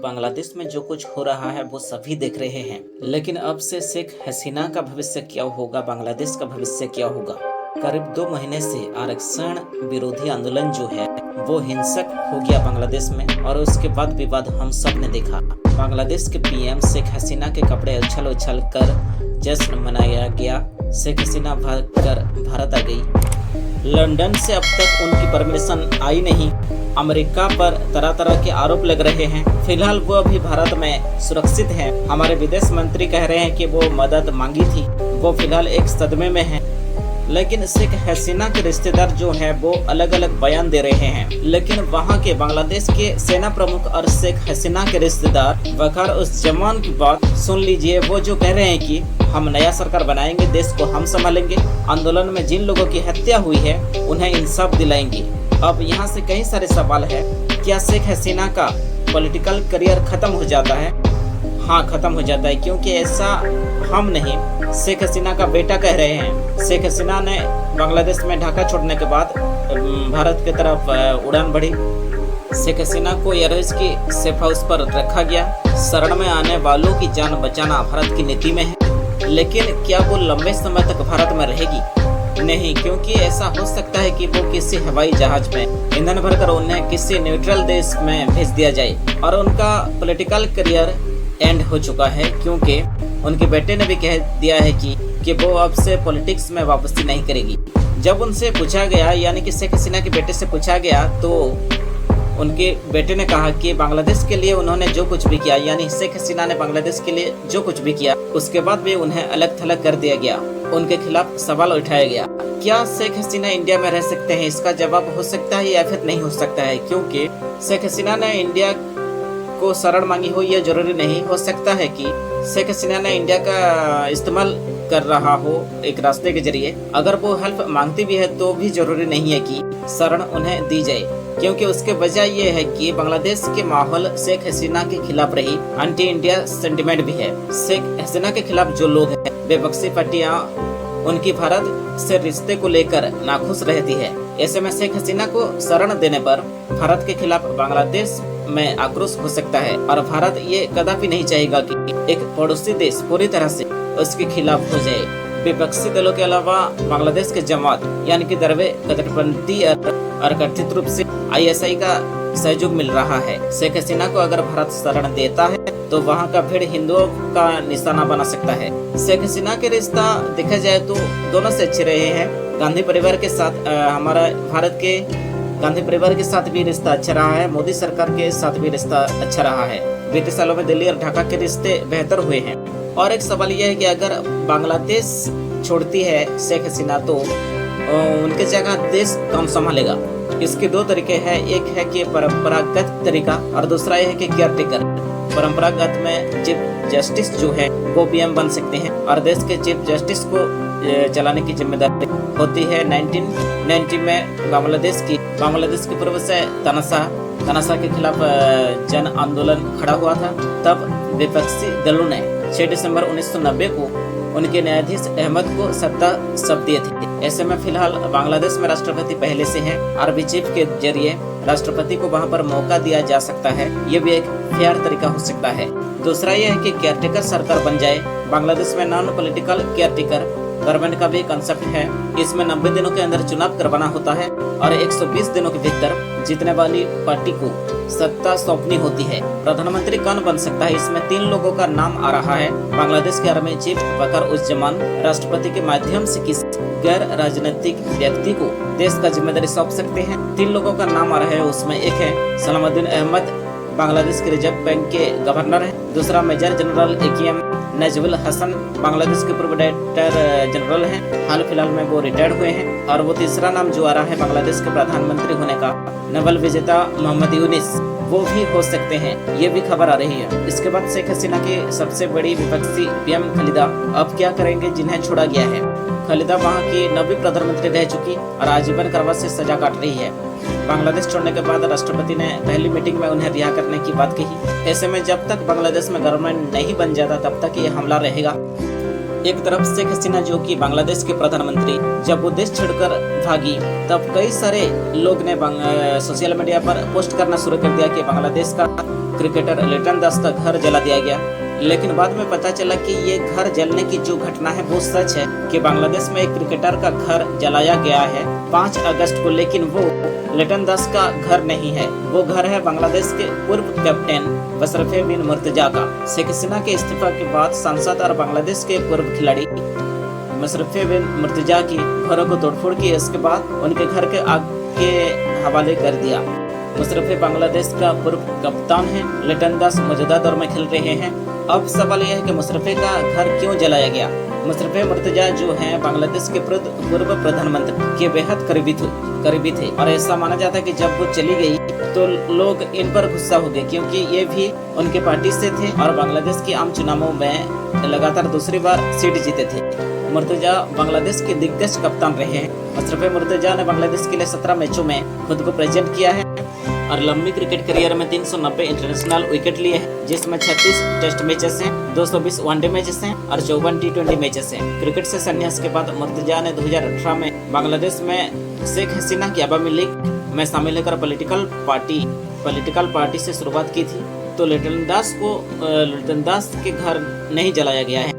बांग्लादेश में जो कुछ हो रहा है वो सभी देख रहे हैं, लेकिन अब से शेख हसीना का भविष्य क्या होगा, बांग्लादेश का भविष्य क्या होगा। करीब 2 महीने से आरक्षण विरोधी आंदोलन जो है वो हिंसक हो गया बांग्लादेश में, और उसके बाद विवाद हम सब ने देखा। बांग्लादेश के पीएम शेख हसीना के कपड़े उछल उछल कर जश्न मनाया गया। शेख हसीना भागकर भारत आ गई। लंदन से अब तक उनकी परमिशन आई नहीं। अमेरिका पर तरह तरह के आरोप लग रहे हैं। फिलहाल वो अभी भारत में सुरक्षित हैं। हमारे विदेश मंत्री कह रहे हैं कि वो मदद मांगी थी, वो फिलहाल एक सदमे में है। लेकिन शेख हसीना के रिश्तेदार जो है वो अलग अलग बयान दे रहे हैं। लेकिन वहां के बांग्लादेश के सेना प्रमुख और शेख हसीना के रिश्तेदार वकार उस जमान की बात सुन लीजिए। वो जो कह रहे हैं कि हम नया सरकार बनाएंगे, देश को हम संभालेंगे, आंदोलन में जिन लोगों की हत्या हुई है उन्हें इंसाफ दिलाएंगे। अब यहाँ से कई सारे सवाल है। क्या शेख हसीना का पॉलिटिकल करियर खत्म हो जाता है? हाँ, खत्म हो जाता है, क्योंकि ऐसा हम नहीं, शेख हसीना का बेटा कह रहे हैं। शेख हसीना ने बांग्लादेश में ढाका छोड़ने के बाद भारत की तरफ उड़ान भरी। शेख हसीना को एयरवेज की सेफ हाउस पर रखा गया। शरण में आने वालों की जान बचाना भारत की नीति में है। लेकिन क्या वो लंबे समय तक भारत में रहेगी? नहीं, क्योंकि ऐसा हो सकता है कि वो किसी हवाई जहाज में ईंधन भरकर उन्हें किसी न्यूट्रल देश में भेज दिया जाए। और उनका पॉलिटिकल करियर एंड हो चुका है, क्योंकि उनके बेटे ने भी कह दिया है कि वो अब से पॉलिटिक्स में वापसी नहीं करेगी। जब उनसे पूछा गया, यानी कि शेख हसीना के बेटे से पूछा गया, तो उनके बेटे ने कहा कि बांग्लादेश के लिए उन्होंने जो कुछ भी किया, यानी शेख हसीना ने बांग्लादेश के लिए जो कुछ भी किया, उसके बाद भी उन्हें अलग थलग कर दिया गया। उनके खिलाफ सवाल उठाया गया। क्या शेख हसीना इंडिया में रह सकते हैं? इसका जवाब हो सकता है या फिर नहीं हो सकता है, क्योंकि शेख हसीना ने इंडिया को शरण मांगी हो यह जरूरी नहीं। हो सकता है कि शेख हसीना ने इंडिया का इस्तेमाल कर रहा हो एक रास्ते के जरिए। अगर वो हेल्प मांगती भी है तो भी जरूरी नहीं है कि शरण उन्हें दी जाए, क्योंकि उसके वजह यह है कि बांग्लादेश के माहौल शेख हसीना के खिलाफ रही एंटी इंडिया सेंटिमेंट भी है। शेख हसीना के खिलाफ जो लोग हैं, विपक्षी पार्टियां उनकी भारत से रिश्ते को लेकर नाखुश रहती है। ऐसे में शेख हसीना को शरण देने पर भारत के खिलाफ बांग्लादेश में आक्रोश हो सकता है, और भारत ये कदापि नहीं चाहेगा कि एक पड़ोसी देश पूरी तरह से उसके खिलाफ हो जाए। विपक्षी दलों के अलावा बांग्लादेश के जमात यानी कि दरवे कट्टरपंथी और कथित रूप से ISI का सहयोग मिल रहा है। शेख हसीना को अगर भारत शरण देता है तो वहां का भीड़ हिंदुओं का निशाना बना सकता है। शेख हसीना के रिश्ता देखा जाए तो दोनों से अच्छे रहे हैं। गांधी परिवार के साथ हमारा भारत के गांधी परिवार के साथ भी रिश्ता अच्छा रहा है। मोदी सरकार के साथ भी रिश्ता अच्छा रहा है। बीते सालों में दिल्ली और ढाका के रिश्ते बेहतर हुए हैं। और एक सवाल यह है कि अगर बांग्लादेश छोड़ती है शेख हसीना तो उनके जगह देश कौन संभालेगा? इसके 2 तरीके हैं। एक है कि परंपरागत तरीका और दूसरा यह है कि केयरटेकर। परंपरागत में चीफ जस्टिस जो है वो PM बन सकते हैं, और देश के चीफ जस्टिस को चलाने की जिम्मेदारी होती है। 1990 में बांग्लादेश की पूर्व से तनाशा के खिलाफ जन आंदोलन खड़ा हुआ था। तब विपक्षी दलों ने 6 दिसंबर 1990 को उनके न्यायाधीश अहमद को सत्ता शपथ दिए थे। ऐसे में फिलहाल बांग्लादेश में राष्ट्रपति पहले से है। आर्मी चीफ के जरिए राष्ट्रपति को वहां पर मौका दिया जा सकता है। ये भी एक फेयर तरीका हो सकता है। दूसरा यह है कि केयरटेकर सरकार बन जाए। बांग्लादेश में नॉन पॉलिटिकल केयरटेकर गवर्नमेंट का भी कंसेप्ट है। इसमें 90 दिनों के अंदर चुनाव करवाना होता है, और 120 दिनों के भीतर जीतने वाली पार्टी को सत्ता सौंपनी होती है। प्रधानमंत्री कौन बन सकता है? इसमें 3 लोगों का नाम आ रहा है। बांग्लादेश के आर्मी चीफ वकार उज़्ज़मान राष्ट्रपति के माध्यम से किसी गैर राजनीतिक व्यक्ति को देश का जिम्मेदारी सौंप सकते हैं। 3 लोगों का नाम आ रहा है। उसमें एक है सलामुद्दीन अहमद, बांग्लादेश के रिजर्व बैंक के गवर्नर है। दूसरा major general AKM Najmul Hasan, Bangladesh के पूर्व डायरेक्टर जनरल हैं। हाल फिलहाल में वो रिटायर्ड हुए हैं। और वो तीसरा नाम जो आ रहा है बांग्लादेश के प्रधानमंत्री होने का, नोबेल विजेता मोहम्मद यूनिस, वो भी हो सकते हैं। ये भी खबर आ रही है। इसके बाद शेख हसीना की सबसे बड़ी विपक्षी PM खालिदा अब क्या करेंगे जिन्हें छोड़ा गया है? खालिदा वहाँ की 9वीं प्रधानमंत्री रह चुकी और आजीवन कारावास से सजा काट रही है। बांग्लादेश छोड़ने के बाद राष्ट्रपति ने पहली मीटिंग में उन्हें रिहा करने की बात कही। ऐसे में जब तक बांग्लादेश में गवर्नमेंट नहीं बन जाता तब तक ये हमला रहेगा। एक तरफ शेख हसीना जो कि बांग्लादेश के प्रधानमंत्री, जब वो देश छोड़कर भागी तब कई सारे लोग ने सोशल मीडिया पर पोस्ट करना शुरू कर दिया कि बांग्लादेश का क्रिकेटर लिटन दास का घर जला दिया गया। लेकिन बाद में पता चला कि ये घर जलने की जो घटना है वो सच है कि बांग्लादेश में एक क्रिकेटर का घर जलाया गया है 5 अगस्त को, लेकिन वो लिटन दास का घर नहीं है। वो घर है बांग्लादेश के पूर्व कैप्टन मशरफे बिन मुर्तजा का। शेख हसीना के इस्तीफा के बाद सांसद और बांग्लादेश के पूर्व खिलाड़ी मशरफे बिन मुर्तजा की घरों को तोड़फोड़ की। इसके बाद उनके घर के आग के हवाले कर दिया। मुशरफे बांग्लादेश का पूर्व कप्तान है। लिटन दास मौजूदा दौर में खेल रहे हैं। अब सवाल यह है कि मुशरफे का घर क्यों जलाया गया। मशरफे मुर्तजा जो हैं बांग्लादेश के पूर्व प्रधानमंत्री के बेहद करीबी थे और ऐसा माना जाता है कि जब वो चली गई तो लोग इन पर गुस्सा हो गए, क्योंकि ये भी उनके पार्टी से थे और बांग्लादेश के आम चुनावों में लगातार दूसरी बार सीट जीते थे। मुर्तजा बांग्लादेश के दिग्गज कप्तान रहे हैं। मशरफे मुर्तजा ने बांग्लादेश के लिए 17 मैचों में खुद को प्रेजेंट किया है और लंबी क्रिकेट करियर में 390 इंटरनेशनल विकेट लिए हैं, जिसमें 36 टेस्ट मैचेस हैं, 220 वनडे मैचेस हैं और 54 टी20 मैचेस हैं। क्रिकेट से संन्यास के बाद मुर्तजा ने 2018 में बांग्लादेश में शेख हसीना की अवामी लीग में शामिल होकर पॉलिटिकल पार्टी से शुरुआत की थी। तो लिटन दास के घर नहीं जलाया गया है।